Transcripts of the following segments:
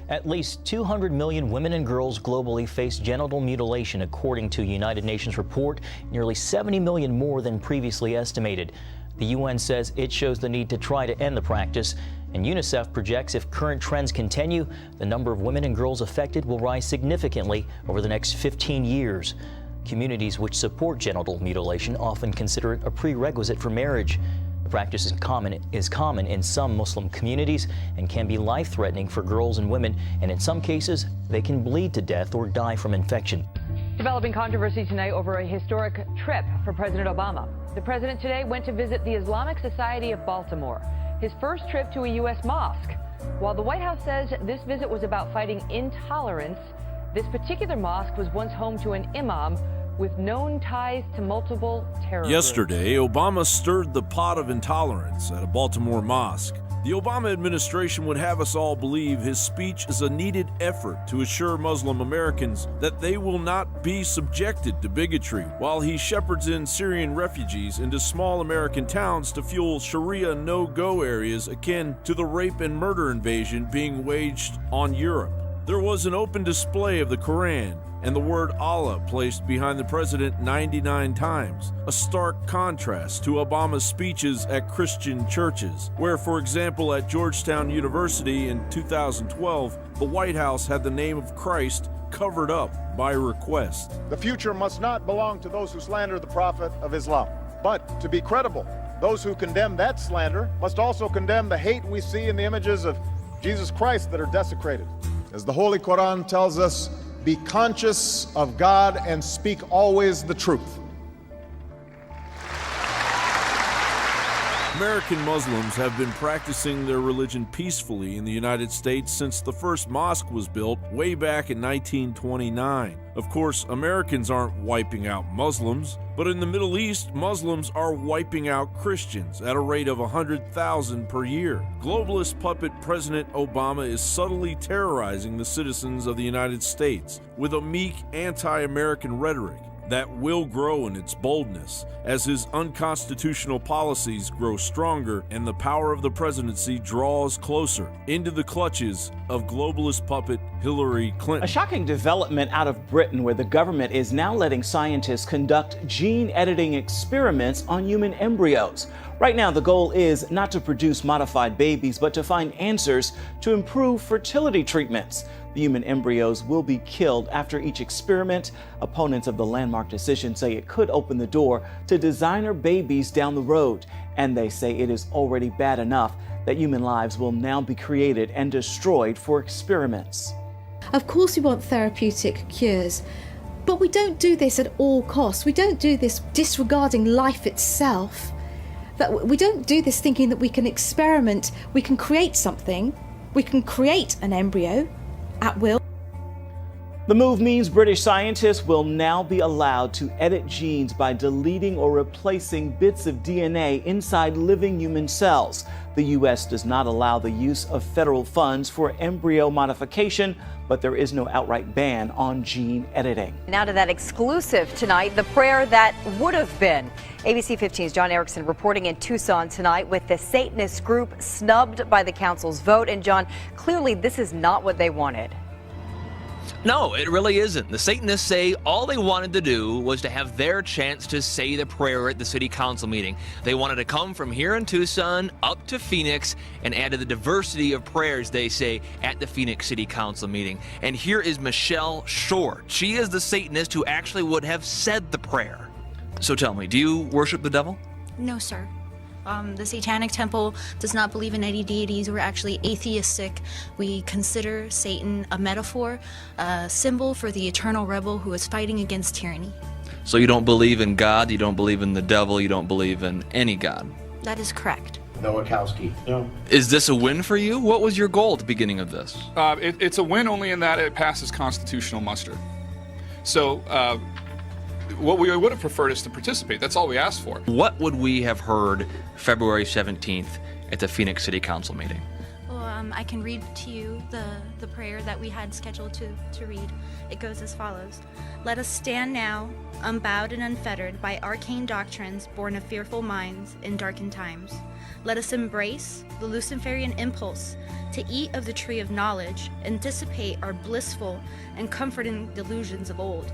At least 200 million women and girls globally face genital mutilation, according to a United Nations report, nearly 70 million more than previously estimated. The UN says it shows the need to try to end the practice, and UNICEF projects if current trends continue, the number of women and girls affected will rise significantly over the next 15 years. Communities which support genital mutilation often consider it a prerequisite for marriage. The practice is common in some Muslim communities and can be life-threatening for girls and women, and in some cases, they can bleed to death or die from infection. Developing controversy tonight over a historic trip for President Obama. The president today went to visit the Islamic Society of Baltimore, his first trip to a U.S. mosque. While the White House says this visit was about fighting intolerance, this particular mosque was once home to an imam with known ties to multiple terror Yesterday, Obama stirred the pot of intolerance at a Baltimore mosque. The Obama administration would have us all believe his speech is a needed effort to assure Muslim Americans that they will not be subjected to bigotry, while he shepherds in Syrian refugees into small American towns to fuel Sharia no-go areas akin to the rape and murder invasion being waged on Europe. There was an open display of the Quran and the word Allah placed behind the president 99 times, a stark contrast to Obama's speeches at Christian churches, where, for example, at Georgetown University in 2012, the White House had the name of Christ covered up by request. The future must not belong to those who slander the Prophet of Islam, but to be credible, those who condemn that slander must also condemn the hate we see in the images of Jesus Christ that are desecrated. As the Holy Quran tells us, be conscious of God and speak always the truth. American Muslims have been practicing their religion peacefully in the United States since the first mosque was built way back in 1929. Of course, Americans aren't wiping out Muslims, but in the Middle East, Muslims are wiping out Christians at a rate of 100,000 per year. Globalist puppet President Obama is subtly terrorizing the citizens of the United States with a meek anti-American rhetoric that will grow in its boldness as his unconstitutional policies grow stronger and the power of the presidency draws closer into the clutches of globalist puppet Hillary Clinton. A shocking development out of Britain, where the government is now letting scientists conduct gene editing experiments on human embryos. Right now, the goal is not to produce modified babies, but to find answers to improve fertility treatments. The human embryos will be killed after each experiment. Opponents of the landmark decision say it could open the door to designer babies down the road. And they say it is already bad enough that human lives will now be created and destroyed for experiments. Of course we want therapeutic cures, but we don't do this at all costs. We don't do this disregarding life itself. That we don't do this thinking that we can experiment, we can create something, we can create an embryo at will. The move means British scientists will now be allowed to edit genes by deleting or replacing bits of DNA inside living human cells. The U.S. does not allow the use of federal funds for embryo modification, but there is no outright ban on gene editing. Now to that exclusive tonight, the prayer that would have been. ABC 15's John Erickson reporting in Tucson tonight with the Satanist group snubbed by the council's vote. And John, clearly this is not what they wanted. No, it really isn't. The Satanists say all they wanted to do was to have their chance to say the prayer at the city council meeting. They wanted to come from here in Tucson up to Phoenix and add to the diversity of prayers, they say, at the Phoenix City Council meeting. And here is Michelle Short. She is the Satanist who actually would have said the prayer. So tell me, do you worship the devil? No, sir. The Satanic Temple does not believe in any deities. We're actually atheistic. We consider Satan a metaphor, a symbol for the eternal rebel who is fighting against tyranny. So you don't believe in God, you don't believe in the devil, you don't believe in any God? That is correct. Nowakowski. No. Is this a win for you? What was your goal at the beginning of this? It's a win only in that it passes constitutional muster. So, what we would have preferred is to participate. That's all we asked for. What would we have heard February 17th at the Phoenix City Council meeting? Well, I can read to you the prayer that we had scheduled to read. It goes as follows. Let us stand now, unbowed and unfettered by arcane doctrines born of fearful minds in darkened times. Let us embrace the Luciferian impulse to eat of the tree of knowledge and dissipate our blissful and comforting delusions of old.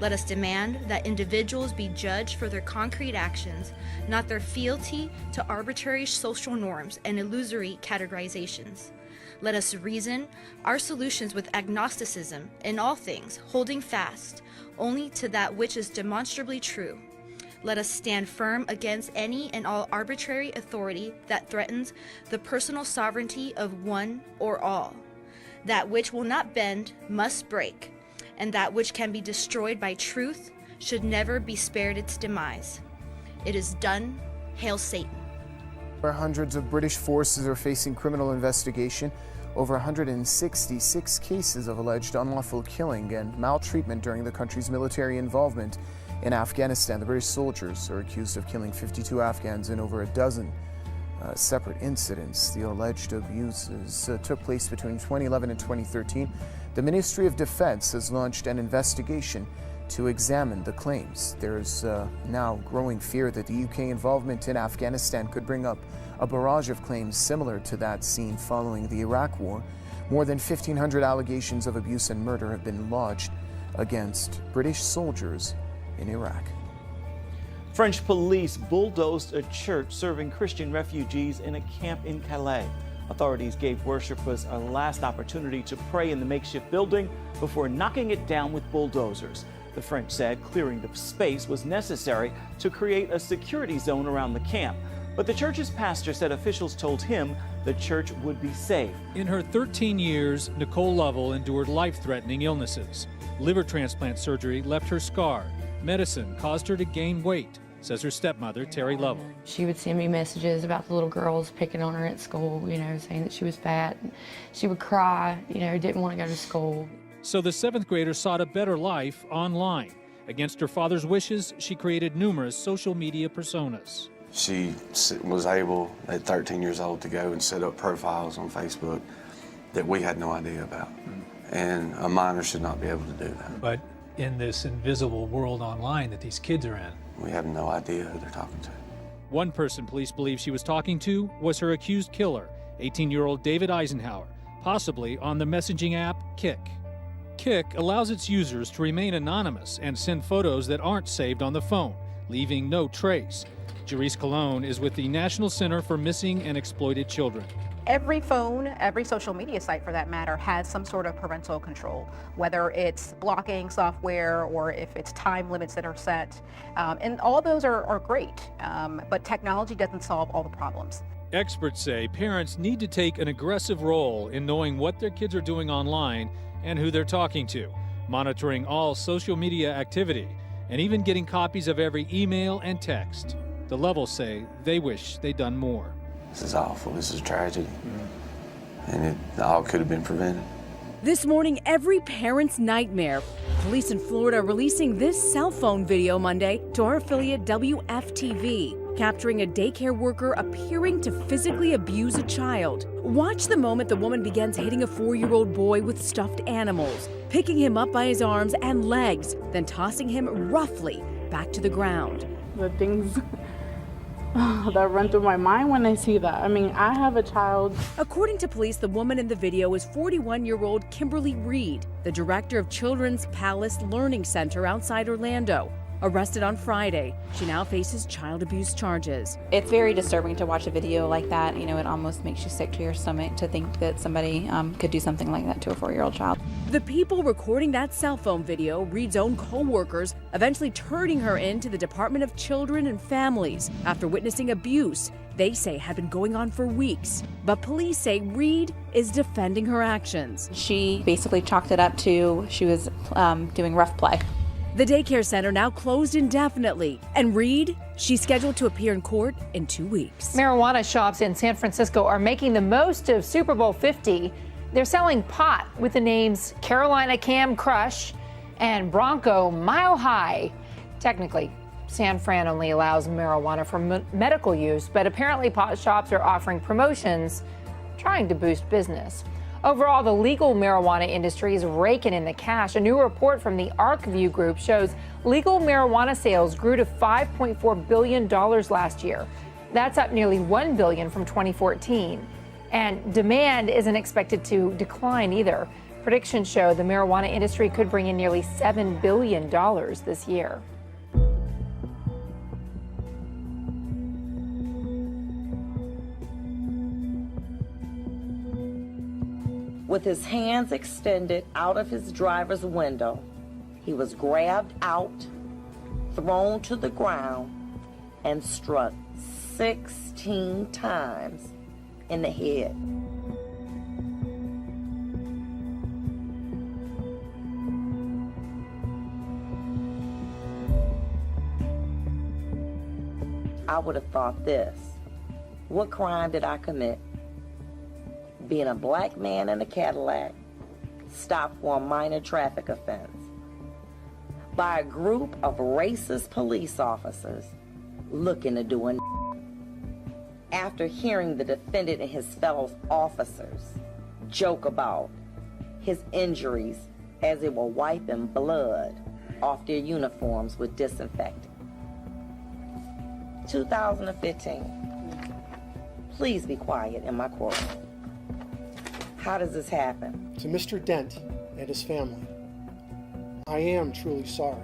Let us demand that individuals be judged for their concrete actions, not their fealty to arbitrary social norms and illusory categorizations. Let us reason our solutions with agnosticism in all things, holding fast only to that which is demonstrably true. Let us stand firm against any and all arbitrary authority that threatens the personal sovereignty of one or all. That which will not bend must break, and that which can be destroyed by truth should never be spared its demise. It is done. Hail Satan. Where hundreds of British forces are facing criminal investigation over 166 cases of alleged unlawful killing and maltreatment during the country's military involvement in Afghanistan. The British soldiers are accused of killing 52 Afghans in over a dozen separate incidents. The alleged abuses took place between 2011 and 2013. The Ministry of Defense has launched an investigation to examine the claims. There's now growing fear that the UK involvement in Afghanistan could bring up a barrage of claims similar to that seen following the Iraq War. More than 1,500 allegations of abuse and murder have been lodged against British soldiers in Iraq. French police bulldozed a church serving Christian refugees in a camp in Calais. Authorities gave worshipers a last opportunity to pray in the makeshift building before knocking it down with bulldozers. The French said clearing the space was necessary to create a security zone around the camp. But the church's pastor said officials told him the church would be safe. In her 13 years, Nicole Lovell endured life-threatening illnesses. Liver transplant surgery left her scarred. Medicine caused her to gain weight, says her stepmother, Terry Lovell. She would send me messages about the little girls picking on her at school, saying that she was fat. She would cry, didn't want to go to school. So the 7th grader sought a better life online. Against her father's wishes, she created numerous social media personas. She was able, at 13 years old, to go and set up profiles on Facebook that we had no idea about. And a minor should not be able to do that. But in this invisible world online that these kids are in, we have no idea who they're talking to. One person police believe she was talking to was her accused killer, 18-year-old David Eisenhower, possibly on the messaging app Kik. Kik allows its users to remain anonymous and send photos that aren't saved on the phone, leaving no trace. Jerice Colon is with the National Center for Missing and Exploited Children. Every phone, every social media site for that matter, has some sort of parental control, whether it's blocking software or if it's time limits that are set. And all those are great, but technology doesn't solve all the problems. Experts say parents need to take an aggressive role in knowing what their kids are doing online and who they're talking to, monitoring all social media activity, and even getting copies of every email and text. The Lovels say they wish they'd done more. This is awful. This is a tragedy. And it all could have been prevented. This morning, every parent's nightmare. Police in Florida releasing this cell phone video Monday to our affiliate WFTV, capturing a daycare worker appearing to physically abuse a child. Watch the moment the woman begins hitting a 4-year-old boy with stuffed animals, picking him up by his arms and legs, then tossing him roughly back to the ground. The things that run through my mind when I see that. I mean, I have a child. According to police, the woman in the video is 41-year-old Kimberly Reed, the director of Children's Palace Learning Center outside Orlando. Arrested on Friday, she now faces child abuse charges. It's very disturbing to watch a video like that. It almost makes you sick to your stomach to think that somebody could do something like that to a 4-year-old child. The people recording that cell phone video, Reed's own co-workers, eventually turning her into the Department of Children and Families after witnessing abuse they say had been going on for weeks. But police say Reed is defending her actions. She basically chalked it up to she was doing rough play. The daycare center now closed indefinitely. And Reed, she's scheduled to appear in court in 2 weeks. Marijuana shops in San Francisco are making the most of Super Bowl 50. They're selling pot with the names Carolina Cam Crush and Bronco Mile High. Technically, San Fran only allows marijuana for medical use, but apparently pot shops are offering promotions trying to boost business. Overall, the legal marijuana industry is raking in the cash. A new report from the ArcView Group shows legal marijuana sales grew to $5.4 billion last year. That's up nearly $1 billion from 2014. And demand isn't expected to decline either. Predictions show the marijuana industry could bring in nearly $7 billion this year. With his hands extended out of his driver's window, he was grabbed out, thrown to the ground, and struck 16 times in the head. I would have thought this: what crime did I commit? Being a black man in a Cadillac, stopped for a minor traffic offense by a group of racist police officers looking to do a. After hearing the defendant and his fellow officers joke about his injuries as they were wiping blood off their uniforms with disinfectant. 2015. Please be quiet in my courtroom. How does this happen? To Mr. Dent and his family, I am truly sorry.